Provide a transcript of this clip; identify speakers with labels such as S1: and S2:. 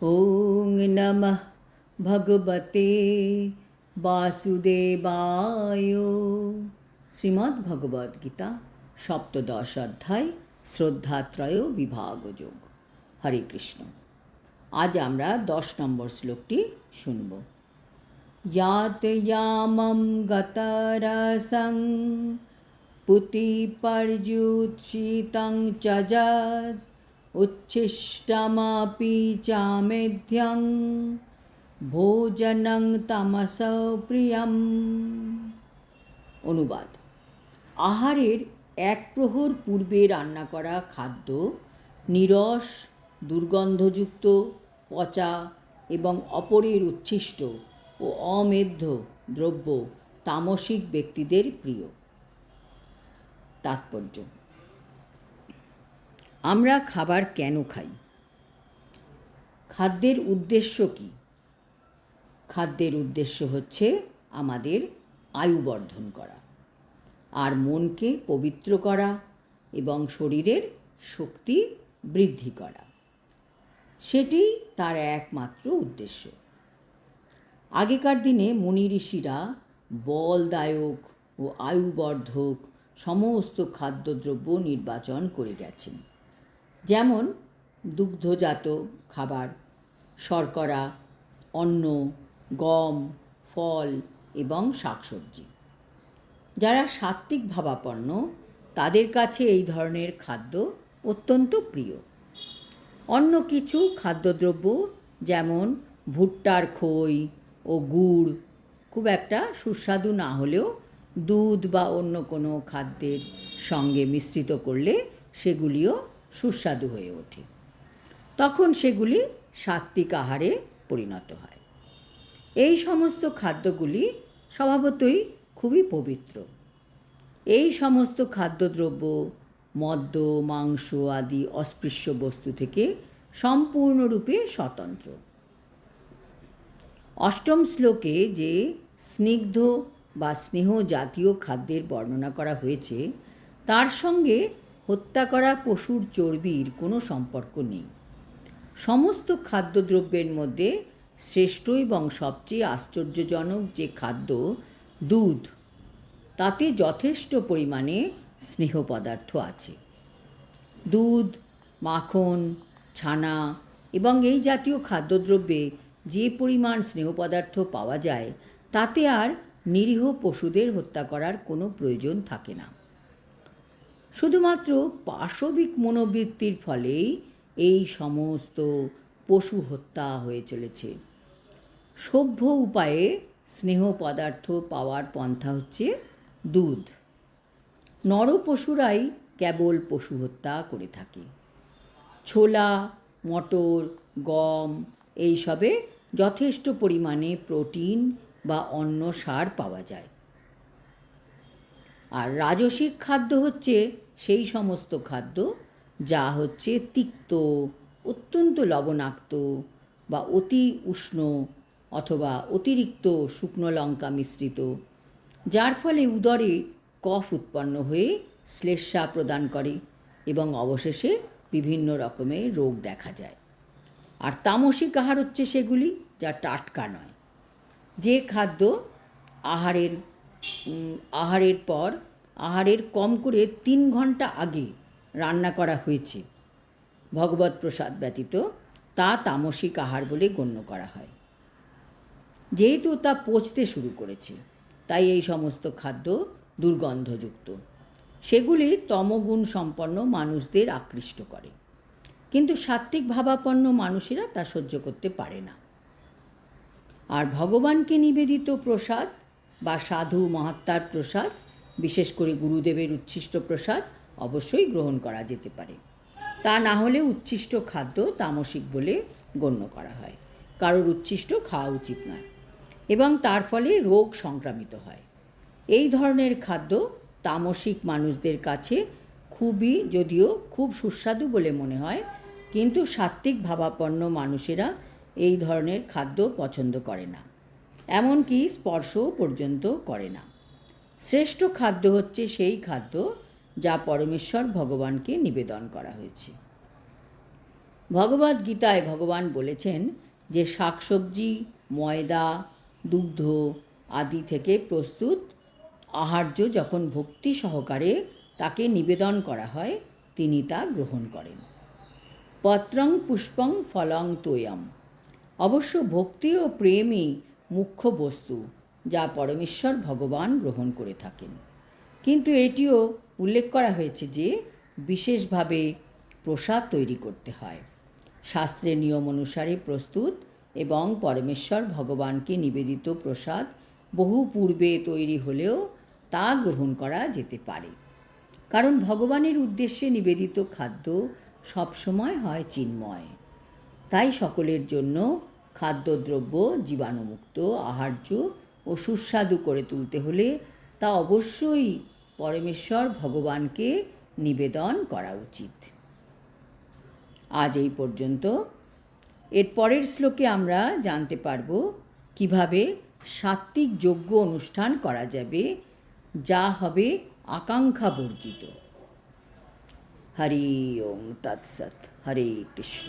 S1: ওং নমঃ ভগবতে বাসুদেবায়। শ্রীমদ্ ভগবদ গীতা সপ্তদশ অধ্যায় শ্রদ্ধাত্রয় বিভাগযোগ। হরে কৃষ্ণ। আজ আমরা 10 নম্বর শ্লোকটি শুনব। ইয়াত ইয়ামম গতরসং পুতিপর্যুৎসিতং চজৎ উচ্ছিষ্টমপি চামেধ্যং ভোজনং তামস প্রিয়ম। অনুবাদ: আহারের এক প্রহর পূর্বে রান্না করা খাদ্য নীরস, দুর্গন্ধযুক্ত, পচা এবং অপরের উচ্ছিষ্ট ও অমেধ্য দ্রব্য তামসিক ব্যক্তিদের প্রিয়। তাৎপর্য: আমরা খাবার কেন খাই? খাদ্যের উদ্দেশ্য কী? খাদ্যের উদ্দেশ্য হচ্ছে আমাদের আয়ু বর্ধন করা, আর মনকে পবিত্র করা এবং শরীরের শক্তি বৃদ্ধি করা। সেটি তার একমাত্র উদ্দেশ্য। আগেকার দিনে মুনি ঋষিরা বলদায়ক ও আয়ুবর্ধক সমস্ত খাদ্যদ্রব্য নির্বাচন করে গেছেন, যেমন দুগ্ধজাত খাবার, শর্করা, অন্ন, গম, ফল এবং শাকসবজি। যারা সাত্ত্বিক ভাবাপন্ন তাদের কাছে এই ধরনের খাদ্য অত্যন্ত প্রিয়। অন্য কিছু খাদ্যদ্রব্য যেমন ভুট্টার খই ও গুড় খুব একটা সুস্বাদু না হলেও দুধ বা অন্য কোনো খাদ্যের সঙ্গে মিশ্রিত করলে সেগুলিও সুস্বাদু হয়ে ওঠে। তখন সেগুলি সাত্ত্বিক আহারে পরিণত হয়। এই সমস্ত খাদ্যগুলি স্বভাবতই খুবই পবিত্র। এই সমস্ত খাদ্যদ্রব্য মদ্য, মাংস আদি অস্পৃশ্য বস্তু থেকে সম্পূর্ণরূপে স্বতন্ত্র। অষ্টম শ্লোকে যে স্নিগ্ধ বা স্নেহ জাতীয় খাদ্যের বর্ণনা করা হয়েছে তার সঙ্গে হত্যা করা পশুর চর্বির কোনো সম্পর্ক নেই। সমস্ত খাদ্যদ্রব্যের মধ্যে শ্রেষ্ঠ এবং সবচেয়ে আশ্চর্যজনক যে খাদ্য দুধ, তাতে যথেষ্ট পরিমাণে স্নেহ পদার্থ আছে। দুধ, মাখন, ছানা এবং এই জাতীয় খাদ্যদ্রব্যে যে পরিমাণ স্নেহ পদার্থ পাওয়া যায় তাতে আর নিরীহ পশুদের হত্যা করার কোনো প্রয়োজন থাকে না। শুধুমাত্র পাশবিক মনোবৃত্তির ফলেই এই সমস্ত পশু হত্যা হয়ে চলেছে। সভ্য উপায়ে স্নেহ পদার্থ পাওয়ার পন্থা হচ্ছে দুধ। নর পশুরাই কেবল পশু হত্যা করে থাকে। ছোলা, মটর, গম এইসবে যথেষ্ট পরিমাণে প্রোটিন বা অন্য সার পাওয়া যায়। আর রাজসিক খাদ্য হচ্ছে সেই সমস্ত খাদ্য যা হচ্ছে তিক্ত, অত্যন্ত লবণাক্ত বা অতি উষ্ণ অথবা অতিরিক্ত শুকনো লঙ্কা মিশ্রিত, যার ফলে উদরে কফ উৎপন্ন হয়ে শ্লেষ্মা প্রদান করে এবং অবশেষে বিভিন্ন রকমের রোগ দেখা যায়। আর তামসিক আহার হচ্ছে সেগুলি যা টাটকা নয়, যে খাদ্য আহারের কম করে 3 ঘন্টা আগে রান্না করা হয়েছে ভগবত প্রসাদ ব্যতীত, তা তামসিক আহার বলে গণ্য করা হয়। যেহেতু তা পচতে শুরু করেছে তাই এই সমস্ত খাদ্য দুর্গন্ধযুক্ত। সেগুলি তমগুণ সম্পন্ন মানুষদের আকৃষ্ট করে, কিন্তু সাত্ত্বিক ভাবাপন্ন মানুষেরা তা সহ্য করতে পারে না। আর ভগবানকে নিবেদিত প্রসাদ বা সাধু মহাত্মার প্রসাদ, বিশেষ করে গুরুদেবের উচ্ছিষ্ট প্রসাদ অবশ্যই গ্রহণ করা যেতে পারে। তা না হলে উচ্ছিষ্ট খাদ্য তামসিক বলে গণ্য করা হয়। কারোর উচ্ছিষ্ট খাওয়া উচিত নয় এবং তার ফলে রোগ সংক্রামিত হয়। এই ধরনের খাদ্য তামসিক মানুষদের কাছে যদিও খুব সুস্বাদু বলে মনে হয়, কিন্তু সাত্ত্বিক ভাবাপন্ন মানুষেরা এই ধরনের খাদ্য পছন্দ করে না, এমনকি স্পর্শও পর্যন্ত করে না। শ্রেষ্ঠ খাদ্য হচ্ছে সেই খাদ্য যা পরমেশ্বর ভগবানকে নিবেদন করা হয়েছে। ভগবদ্গীতায় ভগবান বলেছেন যে শাকসবজি, ময়দা, দুগ্ধ আদি থেকে প্রস্তুত আহার্য যখন ভক্তি সহকারে তাকে নিবেদন করা হয়, তিনি তা গ্রহণ করেন। পত্রং পুষ্পং ফলং তোয়ম। অবশ্য ভক্তি ও প্রেমই মুখ্য বস্তু, যা পরমেশ্বর ভগবান গ্রহণ করে থাকেন। কিন্তু এটিও উল্লেখ করা হয়েছে যে বিশেষভাবে প্রসাদ তৈরি করতে হয়। শাস্ত্রের নিয়ম অনুসারে প্রস্তুত এবং পরমেশ্বর ভগবানকে নিবেদিত প্রসাদ বহু পূর্বে তৈরি হলেও তা গ্রহণ করা যেতে পারে, কারণ ভগবানের উদ্দেশ্যে নিবেদিত খাদ্য সবসময় হয় চিন্ময়। তাই সকলের জন্য খাদ্যদ্রব্য জীবাণুমুক্ত, আহার্য ও সুস্বাদু করে তুলতে হলে তা অবশ্যই পরমেশ্বর ভগবানকে নিবেদন করা উচিত। আজ এই পর্যন্ত। এর পরের শ্লোকে আমরা জানতে পারব কিভাবে সাত্ত্বিক যজ্ঞ অনুষ্ঠান করা যাবে, যা হবে আকাঙ্ক্ষা বর্জিত। হরি ওম তৎসৎ। হরে কৃষ্ণ।